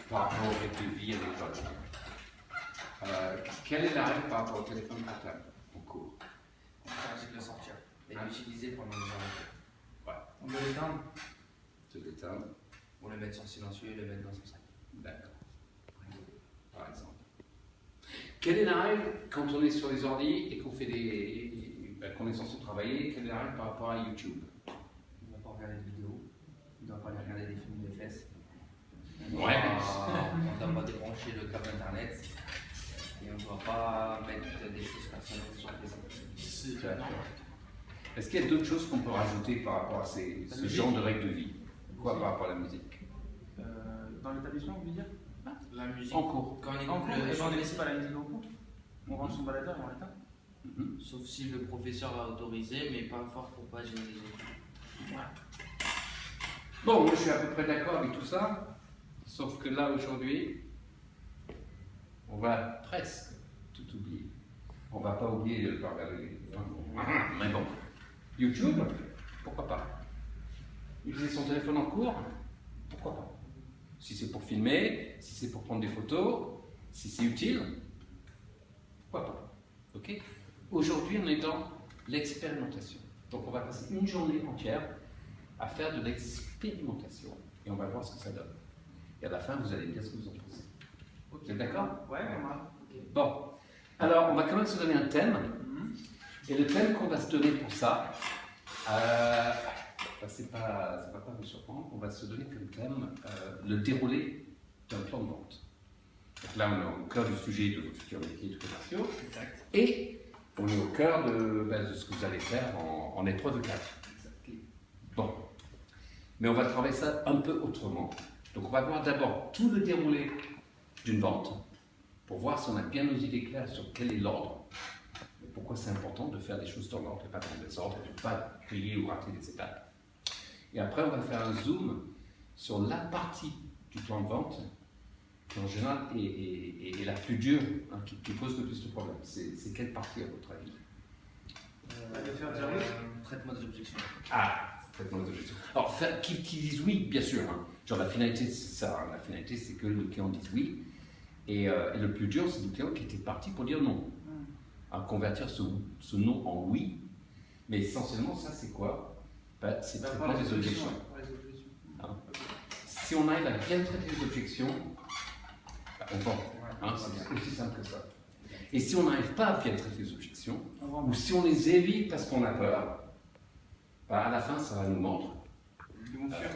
par rapport au rythme de vie avec votre quelle est la règle par rapport au téléphone portable en cours? On peut le sortir et l'utiliser pendant les heures. Ouais. On doit l'éteindre. Se détendre. Ou le mettre sur silencieux et le mettre dans son sac. D'accord. Par exemple. Quelle est la règle quand on est sur les ordi et qu'on fait qu'on est censé travailler? Quelle est la règle par rapport à YouTube? On ne doit pas regarder de vidéos. On ne doit pas aller regarder des films de fesses. On ne doit pas débrancher le câble internet. Et on ne doit pas mettre des choses personnelles sur les appareils. Est-ce qu'il y a d'autres choses qu'on peut rajouter par rapport à ce genre de règles de vie? Quoi par rapport à la musique? Dans l'établissement, vous voulez dire? La musique. En cours. Quand on écoute En cours, le on ne laisse pas la musique en cours. On range son baladeur et on l'éteint. sauf si le professeur a autorisé, mais pas fort pour pas gêner les autres. Bon, moi je suis à peu près d'accord avec tout ça, sauf que là aujourd'hui, on va presque tout oublier. On va pas oublier de regarder les... Mais bon, YouTube, pourquoi pas? Utiliser son téléphone en cours, pourquoi pas? Si c'est pour filmer, si c'est pour prendre des photos, si c'est utile, pourquoi pas? Ok? Aujourd'hui, on est dans l'expérimentation. Donc on va passer une journée entière à faire de l'expérimentation et on va voir ce que ça donne. Et à la fin, vous allez me dire ce que vous en pensez. Vous êtes d'accord? Ouais, on va. Bon. Alors, on va quand même se donner un thème. Et le thème qu'on va se donner pour ça, c'est pas vous surprendre, on va se donner comme thème le déroulé d'un plan de vente. Donc là, on est au cœur du sujet de vos futurs métiers de commerciaux. Exact. Et on est au cœur de ce que vous allez faire en épreuve de cadre. Bon. Mais on va travailler ça un peu autrement. Donc on va voir d'abord tout le déroulé d'une vente pour voir si on a bien nos idées claires sur quel est l'ordre et pourquoi c'est important de faire des choses dans l'ordre et pas dans le désordre et de ne pas griller ou rater des étapes. Et après on va faire un zoom sur la partie du plan de vente qui en général est la plus dure, hein, qui pose le plus de problèmes. C'est quelle partie à votre avis? De faire dire oui. Traitement des objections. Ah, traitement des objections. Alors, qui disent oui, bien sûr. Hein. Genre la finalité, c'est ça. Hein. La finalité, c'est que le client dise oui. Et le plus dur, c'est le client qui était parti pour dire non. À convertir ce non en oui. Mais essentiellement, ça, c'est quoi? C'est le traitement des objections. Hein. Si on arrive à bien traiter les objections, on vend. Hein, c'est aussi simple que ça. Et si on n'arrive pas à bien traiter les objections, ou si on les évite parce qu'on a peur, à la fin, ça va nous mordre. Ils vont fuir.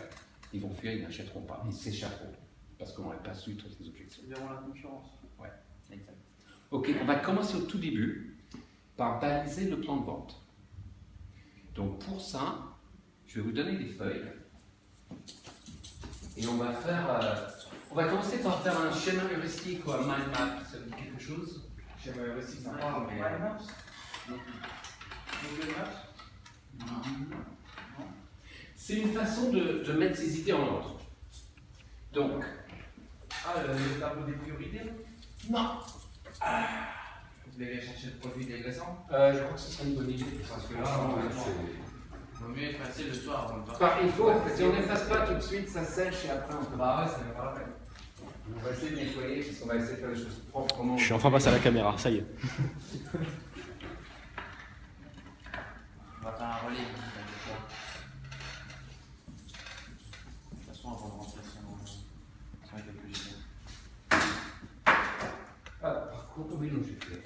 Ils vont fuir, ils n'achèteront pas, ils s'échapperont, parce qu'on n'aurait pas su traiter les objections. Ils verront la concurrence. Ouais, exact. Ok, on va commencer au tout début par baliser le plan de vente. Donc pour ça, je vais vous donner des feuilles. Et on va faire... on va commencer par faire un schéma heuristique ou un mind map. Ça vous dit quelque chose? Schéma heuristique, ça parle, mais... Google Maps. C'est une façon de mettre ses idées en ordre. Donc... Ah, le tableau des priorités? Non. Vous allez chercher le produit dégraissant. Je crois que ce serait une bonne idée. Parce que là, il vaut mieux effacer le soir avant de partir. Il faut, si on n'efface pas tout de suite, ça sèche et après on peut... Bah ouais, ça n'est pas la peine. On va essayer de nettoyer, parce qu'on va essayer de faire les choses proprement. Je suis enfin passé à la caméra, ça y est. On va faire un relais. De toute façon, avant de rentrer sur les calculs. Ah, par contre, oui, non, j'ai fait.